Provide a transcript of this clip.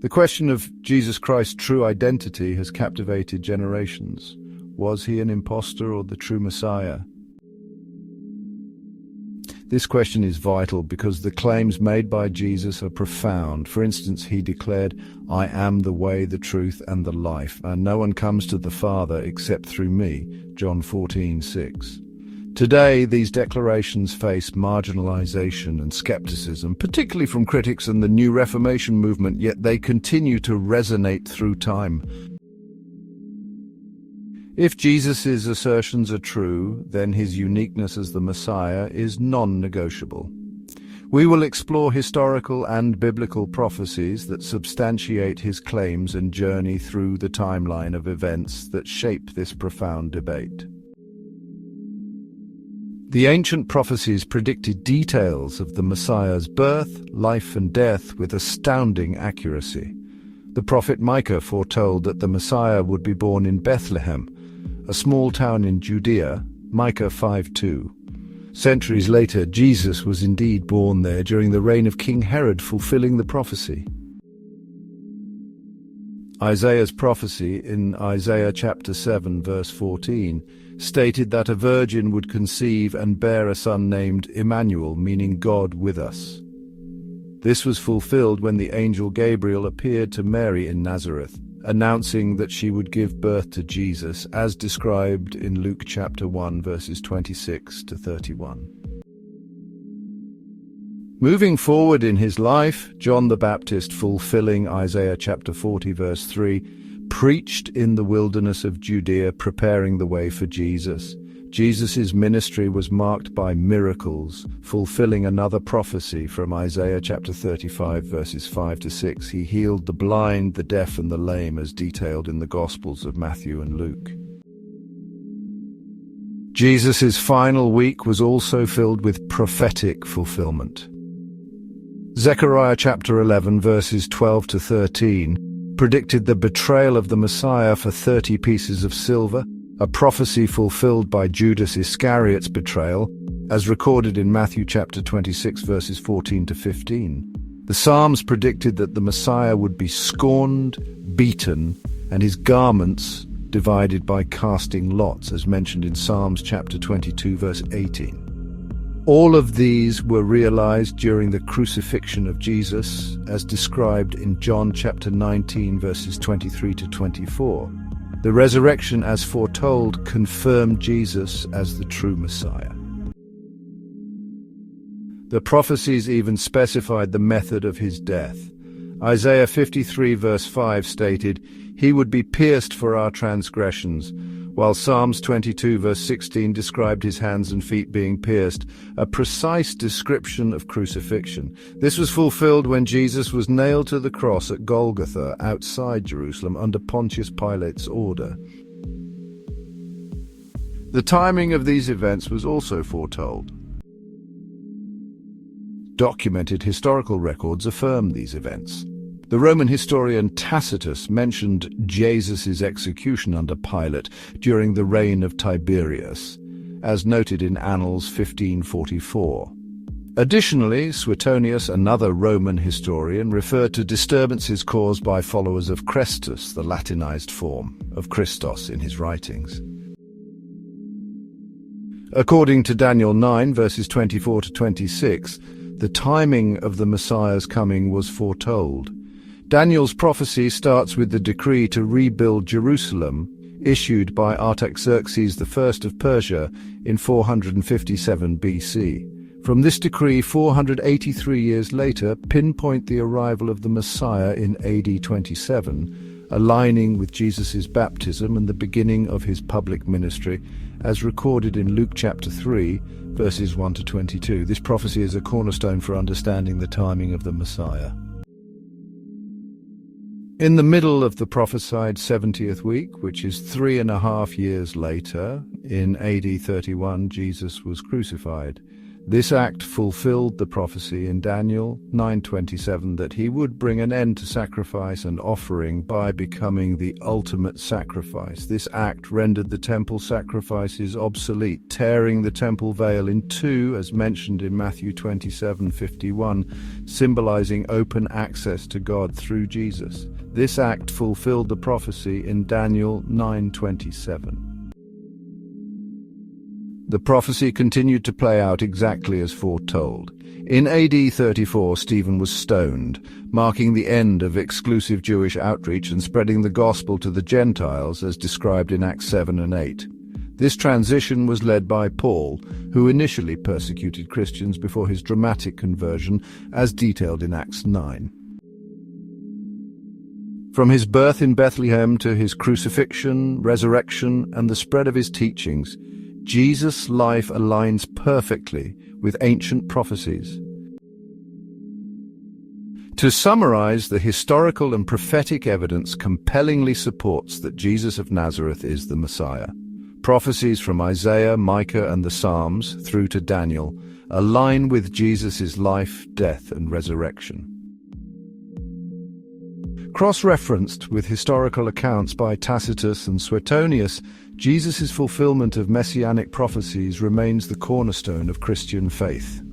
The question of Jesus Christ's true identity has captivated generations. Was he an impostor or the true Messiah? This question is vital because the claims made by Jesus are profound. For instance, he declared, "I am the way, the truth, and the life, and no one comes to the Father except through me." John 14:6. Today, these declarations face marginalization and skepticism, particularly from critics and the New Reformation movement, yet they continue to resonate through time. If Jesus' assertions are true, then his uniqueness as the Messiah is non-negotiable. We will explore historical and biblical prophecies that substantiate his claims and journey through the timeline of events that shape this profound debate. The ancient prophecies predicted details of the Messiah's birth, life, and death with astounding accuracy. The prophet Micah foretold that the Messiah would be born in Bethlehem, a small town in Judea, Micah 5:2. Centuries later, Jesus was indeed born there during the reign of King Herod, fulfilling the prophecy. Isaiah's prophecy in Isaiah chapter 7, verse 14, stated that a virgin would conceive and bear a son named Emmanuel, meaning God with us. This was fulfilled when the angel Gabriel appeared to Mary in Nazareth, announcing that she would give birth to Jesus, as described in Luke chapter 1, verses 26 to 31. Moving forward in his life, John the Baptist, fulfilling Isaiah chapter 40, verse 3, preached in the wilderness of Judea, preparing the way for Jesus. Jesus' ministry was marked by miracles, fulfilling another prophecy from Isaiah chapter 35, verses 5 to 6. He healed the blind, the deaf, and the lame, as detailed in the Gospels of Matthew and Luke. Jesus' final week was also filled with prophetic fulfillment. Zechariah chapter 11, verses 12 to 13, predicted the betrayal of the Messiah for 30 pieces of silver, a prophecy fulfilled by Judas Iscariot's betrayal, as recorded in Matthew chapter 26, verses 14 to 15. The Psalms predicted that the Messiah would be scorned, beaten, and his garments divided by casting lots, as mentioned in Psalms chapter 22, verse 18. All of these were realized during the crucifixion of Jesus, as described in John chapter 19, verses 23 to 24. The resurrection, as foretold, confirmed Jesus as the true Messiah. The prophecies even specified the method of his death. Isaiah 53 verse 5 stated, "He would be pierced for our transgressions," while Psalms 22 verse 16 described his hands and feet being pierced, a precise description of crucifixion. This was fulfilled when Jesus was nailed to the cross at Golgotha outside Jerusalem under Pontius Pilate's order. The timing of these events was also foretold. Documented historical records affirm these events. The Roman historian Tacitus mentioned Jesus' execution under Pilate during the reign of Tiberius, as noted in Annals 1544. Additionally, Suetonius, another Roman historian, referred to disturbances caused by followers of Chrestus, the Latinized form of Christos, in his writings. According to Daniel 9, verses 24 to 26, the timing of the Messiah's coming was foretold. Daniel's prophecy starts with the decree to rebuild Jerusalem, issued by Artaxerxes I of Persia in 457 BC. From this decree, 483 years later, pinpoint the arrival of the Messiah in AD 27, aligning with Jesus' baptism and the beginning of his public ministry, as recorded in Luke chapter 3, verses 1 to 22. This prophecy is a cornerstone for understanding the timing of the Messiah. In the middle of the prophesied 70th week, which is 3.5 years later, in AD 31, Jesus was crucified. This act fulfilled the prophecy in Daniel 9:27 that he would bring an end to sacrifice and offering by becoming the ultimate sacrifice. This act rendered the temple sacrifices obsolete, tearing the temple veil in two, as mentioned in Matthew 27:51, symbolizing open access to God through Jesus. This act fulfilled the prophecy in Daniel 9:27. The prophecy continued to play out exactly as foretold. In AD 34, Stephen was stoned, marking the end of exclusive Jewish outreach and spreading the gospel to the Gentiles as described in Acts 7 and 8. This transition was led by Paul, who initially persecuted Christians before his dramatic conversion, as detailed in Acts 9. From his birth in Bethlehem to his crucifixion, resurrection, and the spread of his teachings, Jesus' life aligns perfectly with ancient prophecies. To summarize, the historical and prophetic evidence compellingly supports that Jesus of Nazareth is the Messiah. Prophecies from Isaiah, Micah, and the Psalms, through to Daniel, align with Jesus' life, death, and resurrection. Cross-referenced with historical accounts by Tacitus and Suetonius, Jesus' fulfillment of messianic prophecies remains the cornerstone of Christian faith.